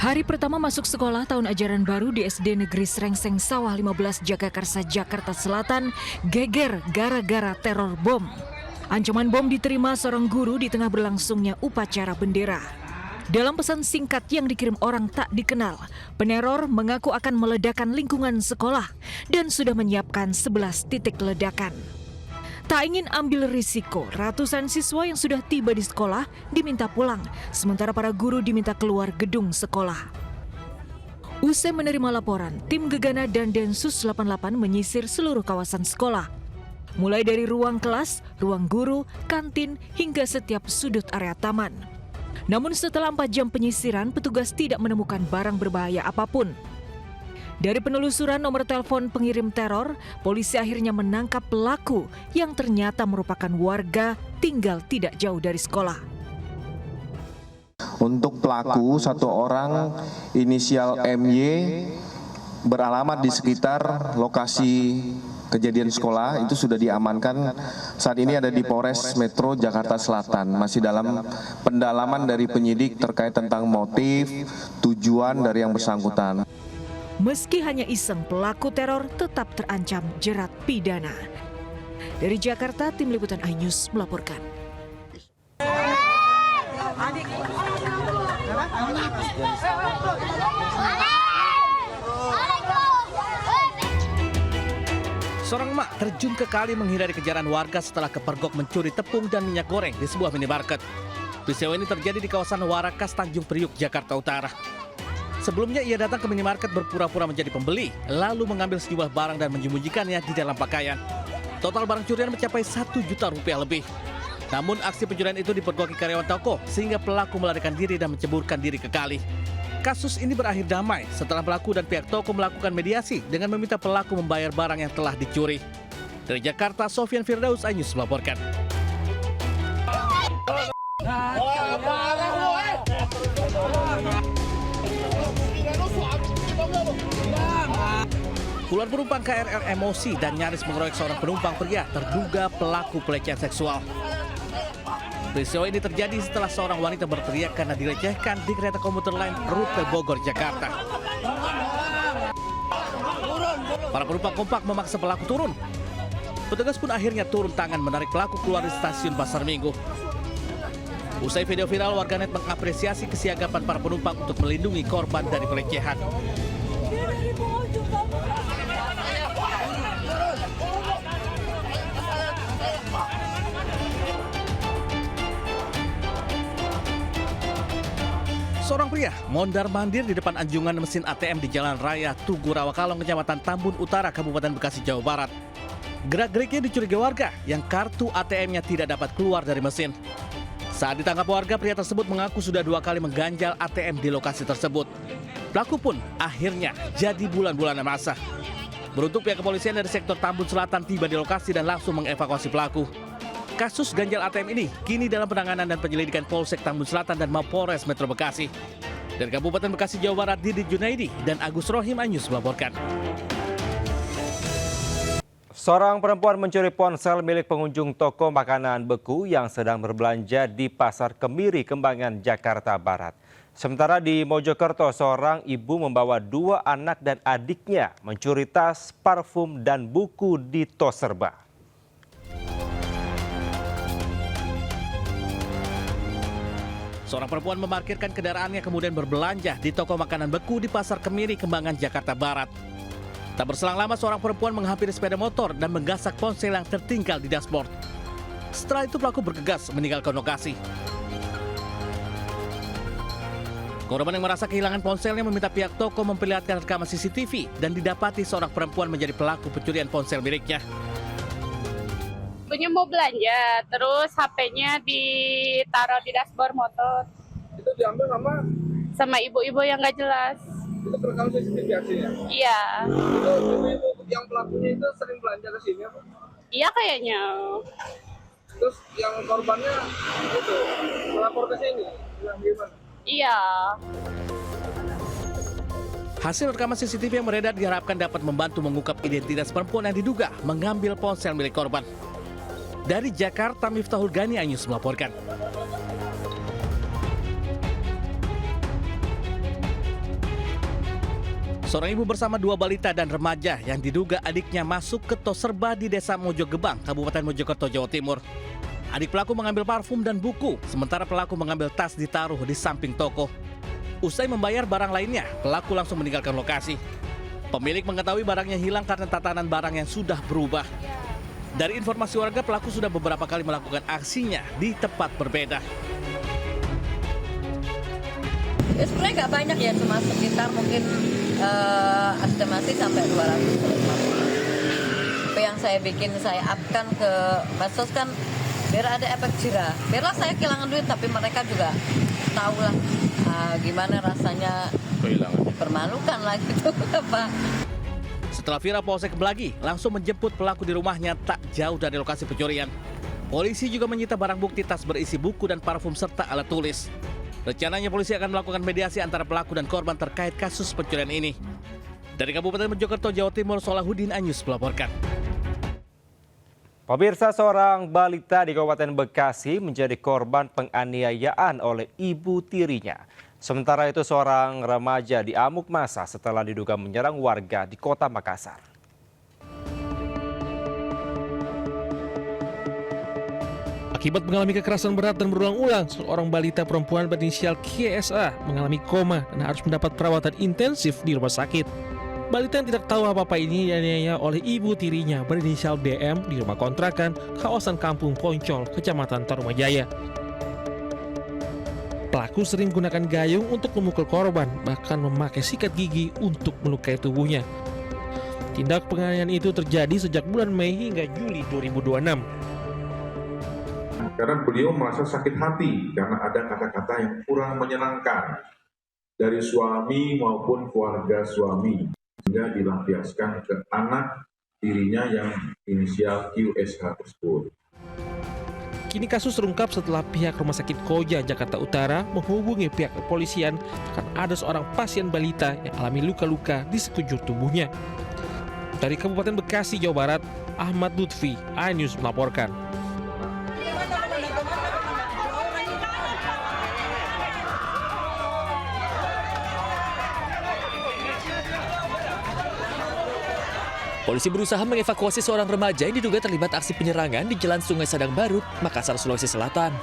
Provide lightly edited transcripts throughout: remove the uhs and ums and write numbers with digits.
Hari pertama masuk sekolah tahun ajaran baru di SD Negeri Srengseng Sawah 15 Jagakarsa, Jakarta Selatan geger gara-gara teror bom. Ancaman bom diterima seorang guru di tengah berlangsungnya upacara bendera. Dalam pesan singkat yang dikirim orang tak dikenal, peneror mengaku akan meledakkan lingkungan sekolah dan sudah menyiapkan 11 titik ledakan. Tak ingin ambil risiko, ratusan siswa yang sudah tiba di sekolah diminta pulang, sementara para guru diminta keluar gedung sekolah. Usai menerima laporan, tim Gegana dan Densus 88 menyisir seluruh kawasan sekolah. Mulai dari ruang kelas, ruang guru, kantin, hingga setiap sudut area taman. Namun setelah 4 jam penyisiran, petugas tidak menemukan barang berbahaya apapun. Dari penelusuran nomor telepon pengirim teror, polisi akhirnya menangkap pelaku yang ternyata merupakan warga tinggal tidak jauh dari sekolah. Untuk pelaku, satu orang inisial MY beralamat di sekitar lokasi kejadian sekolah, itu sudah diamankan. Saat ini ada di Polres Metro Jakarta Selatan, masih dalam pendalaman dari penyidik terkait tentang motif, tujuan dari yang bersangkutan. Meski hanya iseng, pelaku teror tetap terancam jerat pidana. Dari Jakarta, tim liputan iNews melaporkan. Seorang emak terjun ke kali menghindari kejaran warga setelah kepergok mencuri tepung dan minyak goreng di sebuah minimarket. Peristiwa ini terjadi di kawasan Warakas, Tanjung Priuk, Jakarta Utara. Sebelumnya ia datang ke minimarket berpura-pura menjadi pembeli, lalu mengambil sejumlah barang dan menyembunyikannya di dalam pakaian. Total barang curian mencapai 1 juta rupiah lebih. Namun aksi pencurian itu dipergoki karyawan toko sehingga pelaku melarikan diri dan menceburkan diri ke kali. Kasus ini berakhir damai setelah pelaku dan pihak toko melakukan mediasi dengan meminta pelaku membayar barang yang telah dicuri. Dari Jakarta, Sofyan Firdaus, iNews melaporkan. Puluhan penumpang KRL emosi dan nyaris mengeroyok seorang penumpang pria terduga pelaku pelecehan seksual. Peristiwa ini terjadi setelah seorang wanita berteriak karena dilecehkan di kereta komuter lain rute Bogor, Jakarta. Para penumpang kompak memaksa pelaku turun. Petugas pun akhirnya turun tangan menarik pelaku keluar di stasiun Pasar Minggu. Usai video viral, warganet mengapresiasi kesiagapan para penumpang untuk melindungi korban dari pelecehan. Seorang pria mondar-mandir di depan anjungan mesin ATM di Jalan Raya Tugu Rawakalong, Kecamatan Tambun Utara, Kabupaten Bekasi, Jawa Barat. Gerak-geriknya dicurigai warga yang kartu ATM-nya tidak dapat keluar dari mesin. Saat ditangkap warga, pria tersebut mengaku sudah 2 kali mengganjal ATM di lokasi tersebut. Pelaku pun akhirnya jadi bulan-bulanan masa. Beruntung pihak kepolisian dari sektor Tambun Selatan tiba di lokasi dan langsung mengevakuasi pelaku. Kasus ganjal ATM ini kini dalam penanganan dan penyelidikan Polsek Tambun Selatan dan Mapolres Metro Bekasi. Dari Kabupaten Bekasi, Jawa Barat, Didi Junaidi dan Agus Rohim, iNews melaporkan. Seorang perempuan mencuri ponsel milik pengunjung toko makanan beku yang sedang berbelanja di Pasar Kemiri, Kembangan, Jakarta Barat. Sementara di Mojokerto, seorang ibu membawa 2 anak dan adiknya mencuri tas, parfum, dan buku di tos serba. Seorang perempuan memarkirkan kendaraannya kemudian berbelanja di toko makanan beku di Pasar Kemiri, Kembangan, Jakarta Barat. Tak berselang lama seorang perempuan menghampiri sepeda motor dan menggasak ponsel yang tertinggal di dashboard. Setelah itu pelaku bergegas meninggalkan lokasi. Korban yang merasa kehilangan ponselnya meminta pihak toko memperlihatkan rekaman CCTV dan didapati seorang perempuan menjadi pelaku pencurian ponsel miliknya. Ibunya mau belanja, terus HP-nya ditaruh di dashboard motor. Itu diambil sama ibu-ibu yang nggak jelas. itu terekam CCTV aksinya? Iya. Itu ibu yang pelakunya itu sering belanja ke sini apa? Iya kayaknya. Terus yang korbannya itu melapor ke sini, bilang gimana? Iya. Hasil rekaman CCTV yang beredar diharapkan dapat membantu mengungkap identitas perempuan yang diduga mengambil ponsel milik korban. Dari Jakarta, Miftahul Gani, iNews melaporkan. Seorang ibu bersama dua balita dan remaja yang diduga adiknya masuk ke tos serba di Desa Mojogebang, Kabupaten Mojokerto, Jawa Timur. Adik pelaku mengambil parfum dan buku, sementara pelaku mengambil tas ditaruh di samping toko. Usai membayar barang lainnya, pelaku langsung meninggalkan lokasi. Pemilik mengetahui barangnya hilang karena tatanan barang yang sudah berubah. Dari informasi warga, pelaku sudah beberapa kali melakukan aksinya di tempat berbeda. Ya sebenarnya nggak banyak ya, cuma sekitar mungkin estimasi sampai 200. Tapi yang saya bikin, saya upkan ke medsos kan biar ada efek jerah. Biarlah saya kehilangan duit, tapi mereka juga tahu lah gimana rasanya permalukan lah gitu Pak. Setelah viral, Polsek Belagi langsung menjemput pelaku di rumahnya tak jauh dari lokasi pencurian. Polisi juga menyita barang bukti tas berisi buku dan parfum serta alat tulis. Rencananya polisi akan melakukan mediasi antara pelaku dan korban terkait kasus pencurian ini. Dari Kabupaten Mojokerto, Jawa Timur, Solahuddin Anyus melaporkan. Pemirsa, seorang balita di Kabupaten Bekasi menjadi korban penganiayaan oleh ibu tirinya. Sementara itu seorang remaja diamuk massa setelah diduga menyerang warga di Kota Makassar. Akibat mengalami kekerasan berat dan berulang-ulang, seorang balita perempuan berinisial KSA mengalami koma dan harus mendapat perawatan intensif di rumah sakit. Balita yang tidak tahu apa-apa ini dianiaya oleh ibu tirinya berinisial DM di rumah kontrakan kawasan Kampung Poncol, Kecamatan Tarumajaya. Pelaku sering menggunakan gayung untuk memukul korban, bahkan memakai sikat gigi untuk melukai tubuhnya. Tindak penganiayaan itu terjadi sejak bulan Mei hingga Juli 2026. Karena beliau merasa sakit hati karena ada kata-kata yang kurang menyenangkan dari suami maupun keluarga suami, sehingga dilampiaskan ke anak tirinya yang inisial QSH tersebut. Kini kasus terungkap setelah pihak Rumah Sakit Koja, Jakarta Utara menghubungi pihak kepolisian karena ada seorang pasien balita yang alami luka-luka di sekujur tubuhnya. Dari Kabupaten Bekasi, Jawa Barat, Ahmad Lutfi, iNews melaporkan. Polisi berusaha mengevakuasi seorang remaja yang diduga terlibat aksi penyerangan di Jalan Sungai Sadang Baru, Makassar, Sulawesi Selatan.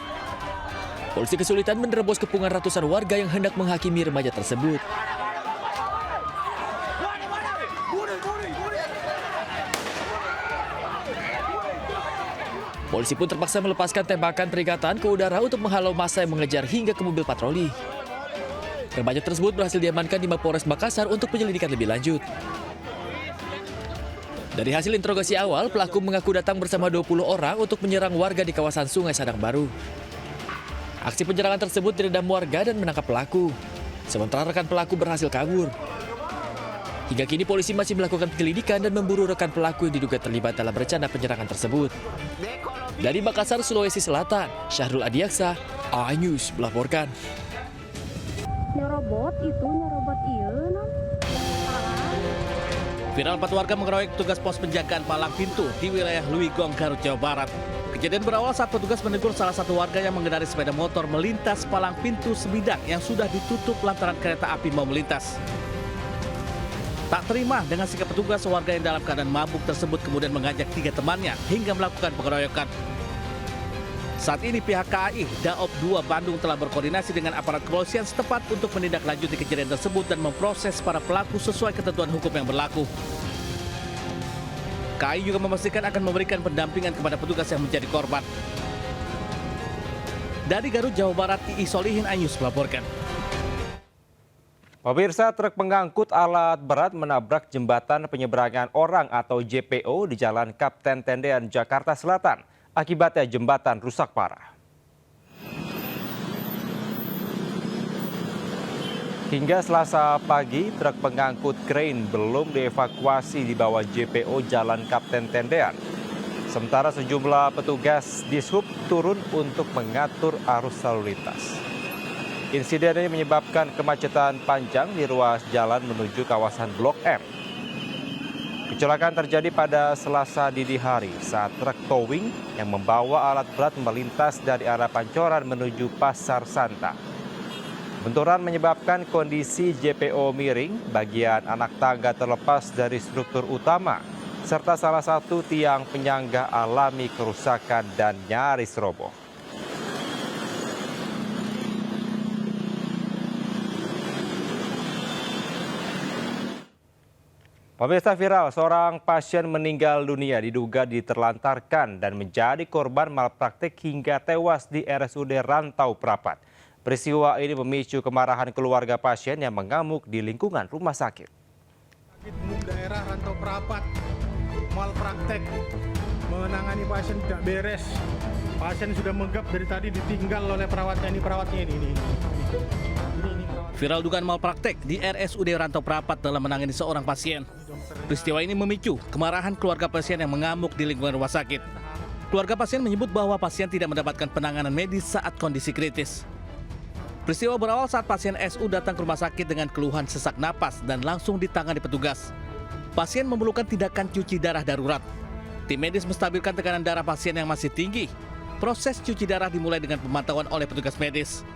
Polisi kesulitan menerobos kepungan ratusan warga yang hendak menghakimi remaja tersebut. Polisi pun terpaksa melepaskan tembakan peringatan ke udara untuk menghalau massa yang mengejar hingga ke mobil patroli. Remaja tersebut berhasil diamankan di Mapolres Makassar untuk penyelidikan lebih lanjut. Dari hasil interogasi awal, pelaku mengaku datang bersama 20 orang untuk menyerang warga di kawasan Sungai Sadang Baru. Aksi penyerangan tersebut diredam warga dan menangkap pelaku. Sementara rekan pelaku berhasil kabur. Hingga kini polisi masih melakukan penyelidikan dan memburu rekan pelaku yang diduga terlibat dalam rencana penyerangan tersebut. Dari Makassar, Sulawesi Selatan, Syahrul Adiaksa, iNews melaporkan. Nyerobot iya, non. Viral 4 warga mengeroyok petugas pos penjagaan palang pintu di wilayah Luigong, Garut, Jawa Barat. Kejadian berawal saat petugas menegur salah satu warga yang mengendarai sepeda motor melintas palang pintu sebidang yang sudah ditutup lantaran kereta api mau melintas. Tak terima dengan sikap petugas, warga yang dalam keadaan mabuk tersebut kemudian mengajak 3 temannya hingga melakukan pengeroyokan. Saat ini pihak KAI Daob 2 Bandung telah berkoordinasi dengan aparat kepolisian setempat untuk menindaklanjuti kejadian tersebut dan memproses para pelaku sesuai ketentuan hukum yang berlaku. KAI juga memastikan akan memberikan pendampingan kepada petugas yang menjadi korban. Dari Garut, Jawa Barat, I Solihin, iNews melaporkan. Pemirsa, truk pengangkut alat berat menabrak jembatan penyeberangan orang atau JPO di Jalan Kapten Tendean, Jakarta Selatan. Akibatnya jembatan rusak parah. Hingga Selasa pagi, truk pengangkut krain belum dievakuasi di bawah JPO Jalan Kapten Tendean. Sementara sejumlah petugas Dishub turun untuk mengatur arus lalu lintas. Insiden ini menyebabkan kemacetan panjang di ruas jalan menuju kawasan Blok M. Kecelakaan terjadi pada Selasa dini hari saat truk towing yang membawa alat berat melintas dari arah Pancoran menuju Pasar Santa. Benturan menyebabkan kondisi JPO miring, bagian anak tangga terlepas dari struktur utama, serta salah satu tiang penyangga alami kerusakan dan nyaris roboh. Pemirsa, viral seorang pasien meninggal dunia diduga diterlantarkan dan menjadi korban malpraktik hingga tewas di RSUD Rantau Prapat. Peristiwa ini memicu kemarahan keluarga pasien yang mengamuk di lingkungan rumah sakit. Sakit Umum Daerah Rantau Prapat malpraktek, menangani pasien tidak beres. Pasien sudah menggap dari tadi, ditinggal oleh perawatnya ini perawat. Viral dugaan malpraktek di RSUD Rantau Prapat dalam menangani seorang pasien. Peristiwa ini memicu kemarahan keluarga pasien yang mengamuk di lingkungan rumah sakit. Keluarga pasien menyebut bahwa pasien tidak mendapatkan penanganan medis saat kondisi kritis. Peristiwa berawal saat pasien SU datang ke rumah sakit dengan keluhan sesak napas dan langsung ditangani petugas. Pasien memerlukan tindakan cuci darah darurat. Tim medis menstabilkan tekanan darah pasien yang masih tinggi. Proses cuci darah dimulai dengan pemantauan oleh petugas medis.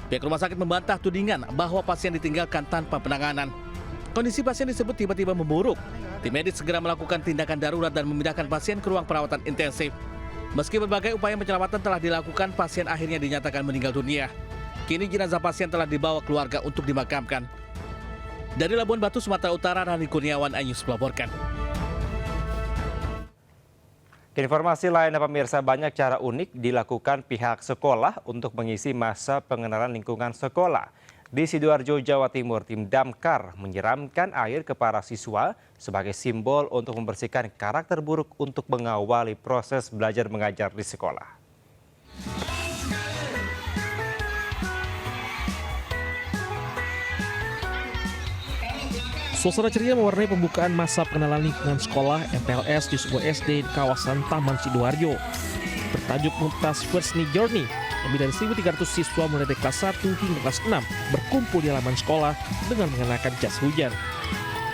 Pihak rumah sakit membantah tudingan bahwa pasien ditinggalkan tanpa penanganan. Kondisi pasien disebut tiba-tiba memburuk. Tim medis segera melakukan tindakan darurat dan memindahkan pasien ke ruang perawatan intensif. Meski berbagai upaya penyelamatan telah dilakukan, pasien akhirnya dinyatakan meninggal dunia. Kini jenazah pasien telah dibawa keluarga untuk dimakamkan. Dari Labuan Batu, Sumatera Utara, Rani Kurniawan, iNews melaporkan. Informasi lain, pemirsa, banyak cara unik dilakukan pihak sekolah untuk mengisi masa pengenalan lingkungan sekolah. Di Sidoarjo, Jawa Timur, tim Damkar menyiramkan air ke para siswa sebagai simbol untuk membersihkan karakter buruk untuk mengawali proses belajar mengajar di sekolah. Suasana ceria mewarnai pembukaan masa pengenalan lingkungan sekolah MPLS di sebuah SD di kawasan Taman Sidoarjo. Bertajuk Mumtaz First Journey, lebih dari 1.300 siswa mulai dari kelas 1 hingga kelas 6 berkumpul di halaman sekolah dengan mengenakan jas hujan.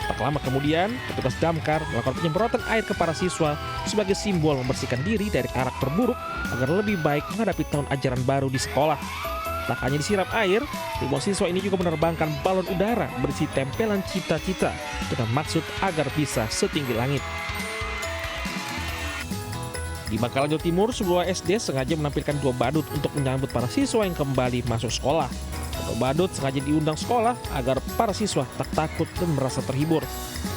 Tak lama kemudian, petugas damkar melakukan penyemprotan air ke para siswa sebagai simbol membersihkan diri dari karakter buruk agar lebih baik menghadapi tahun ajaran baru di sekolah. Tak hanya disiram air, ribuan siswa ini juga menerbangkan balon udara berisi tempelan cita-cita dengan maksud agar bisa setinggi langit. Di Bangkalan, Jawa Timur, sebuah SD sengaja menampilkan 2 badut untuk menyambut para siswa yang kembali masuk sekolah. Kedua badut sengaja diundang sekolah agar para siswa tak takut dan merasa terhibur.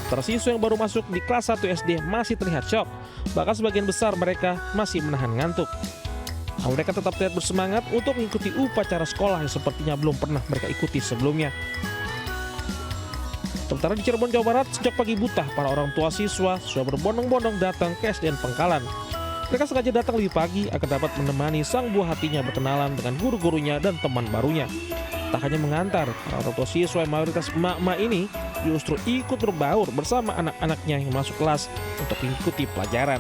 Para siswa yang baru masuk di kelas 1 SD masih terlihat syok, bahkan sebagian besar mereka masih menahan ngantuk. Mereka tetap terlihat bersemangat untuk mengikuti upacara sekolah yang sepertinya belum pernah mereka ikuti sebelumnya. Sementara di Cirebon, Jawa Barat, sejak pagi buta, para orang tua siswa sudah berbondong-bondong datang ke SDN Pengkalan. Mereka sengaja datang lebih pagi agar dapat menemani sang buah hatinya berkenalan dengan guru-gurunya dan teman barunya. Tak hanya mengantar, para orang tua siswa yang mayoritas emak-emak ini justru ikut berbaur bersama anak-anaknya yang masuk kelas untuk mengikuti pelajaran.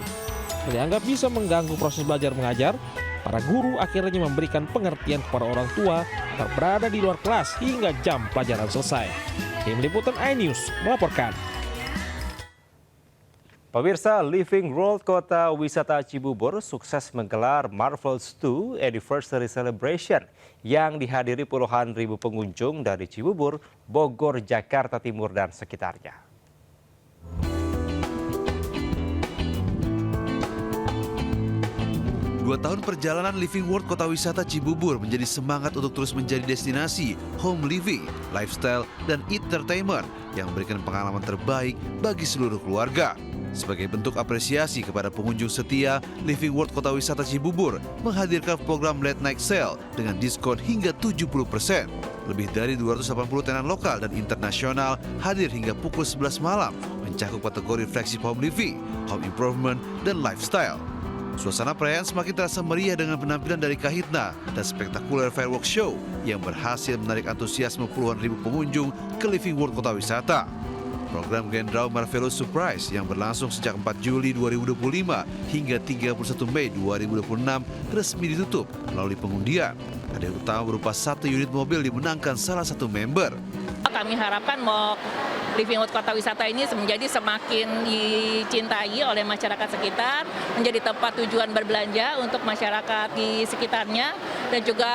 Dianggap bisa mengganggu proses belajar mengajar, para guru akhirnya memberikan pengertian kepada orang tua agar berada di luar kelas hingga jam pelajaran selesai. Tim Liputan iNews melaporkan. Pemirsa, Living World Kota Wisata Cibubur sukses menggelar Marvels 2 Anniversary Celebration yang dihadiri puluhan ribu pengunjung dari Cibubur, Bogor, Jakarta Timur, dan sekitarnya. 2 tahun perjalanan Living World Kota Wisata Cibubur menjadi semangat untuk terus menjadi destinasi home living, lifestyle, dan entertainment yang memberikan pengalaman terbaik bagi seluruh keluarga. Sebagai bentuk apresiasi kepada pengunjung setia, Living World Kota Wisata Cibubur menghadirkan program Late Night Sale dengan diskon hingga 70%. Lebih dari 280 tenan lokal dan internasional hadir hingga pukul 11 malam, mencakup kategori flagship home living, home improvement, dan lifestyle. Suasana perayaan semakin terasa meriah dengan penampilan dari Kahitna dan spektakuler fireworks show yang berhasil menarik antusiasme puluhan ribu pengunjung ke Living World Kota Wisata. Program Grand Draw Marvelous Surprise yang berlangsung sejak 4 Juli 2025 hingga 31 Mei 2026 resmi ditutup melalui pengundian. Hadiah utama berupa 1 unit mobil dimenangkan salah satu member. Kami harapkan mau Living World Kota Wisata ini menjadi semakin dicintai oleh masyarakat sekitar, menjadi tempat tujuan berbelanja untuk masyarakat di sekitarnya, dan juga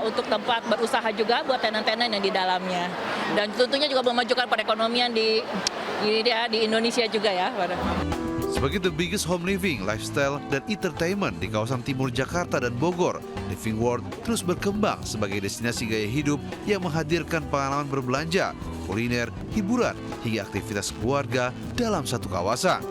untuk tempat berusaha juga buat tenan-tenan yang di dalamnya. Dan tentunya juga memajukan perekonomian di Indonesia juga ya. Sebagai the biggest home living, lifestyle, dan entertainment di kawasan timur Jakarta dan Bogor, Living World terus berkembang sebagai destinasi gaya hidup yang menghadirkan pengalaman berbelanja, kuliner, hiburan, hingga aktivitas keluarga dalam satu kawasan.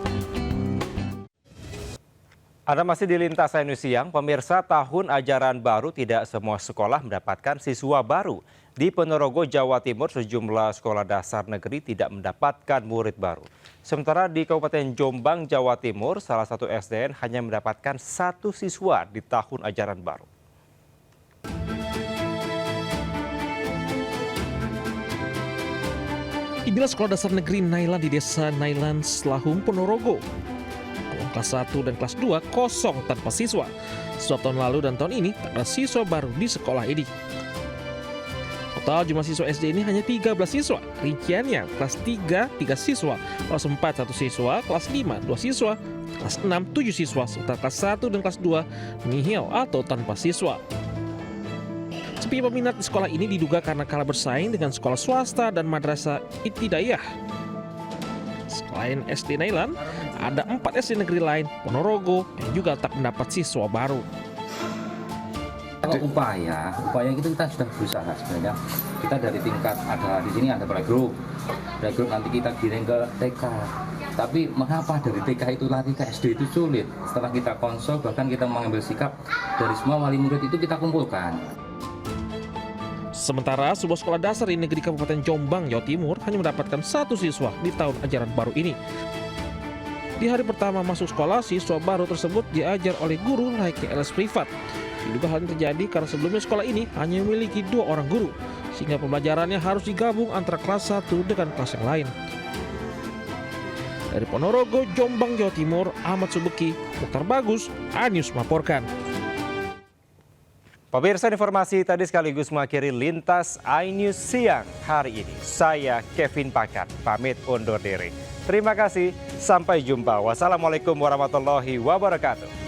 Anda masih di Lintas News Siang, pemirsa. Tahun ajaran baru tidak semua sekolah mendapatkan siswa baru. Di Ponorogo, Jawa Timur, sejumlah sekolah dasar negeri tidak mendapatkan murid baru. Sementara di Kabupaten Jombang, Jawa Timur, salah satu SDN hanya mendapatkan 1 siswa di tahun ajaran baru. Inilah sekolah dasar negeri Nailan di desa Nailan, Selahung, Ponorogo. Kelas 1 dan kelas 2 kosong tanpa siswa. Sejak tahun lalu dan tahun ini tak ada siswa baru di sekolah ini. Total jumlah siswa SD ini hanya 13 siswa. Rinciannya kelas 3, 3 siswa, kelas 4, 1 siswa, kelas 5, 2 siswa, kelas 6, 7 siswa, sementara kelas 1 dan kelas 2 nihil atau tanpa siswa. Sepinya peminat di sekolah ini diduga karena kalah bersaing dengan sekolah swasta dan madrasah ibtidaiyah. Selain SD Nailan, ada 4 SD negeri lain, Ponorogo, yang juga tak mendapat siswa baru. Kalau upaya itu kita sudah berusaha sebenarnya. Kita dari tingkat ada di sini ada playgroup nanti kita giring ke TK. Tapi mengapa dari TK itu lari ke SD itu sulit? Setelah kita konsul, bahkan kita mengambil sikap dari semua wali murid itu kita kumpulkan. Sementara sebuah sekolah dasar di negeri Kabupaten Jombang, Jawa Timur hanya mendapatkan 1 siswa di tahun ajaran baru ini. Di hari pertama masuk sekolah, siswa baru tersebut diajar oleh guru layaknya les privat. Diduga hal ini terjadi karena sebelumnya sekolah ini hanya memiliki 2 orang guru, sehingga pembelajarannya harus digabung antara kelas 1 dengan kelas yang lain. Dari Ponorogo, Jombang, Jawa Timur, Ahmad Subeki, Mukhtar Bagus, A-News melaporkan. Pemirsa, informasi tadi sekaligus mengakhiri Lintas iNews Siang hari ini. Saya Kevin Pakat, pamit undur diri. Terima kasih, sampai jumpa. Wassalamualaikum warahmatullahi wabarakatuh.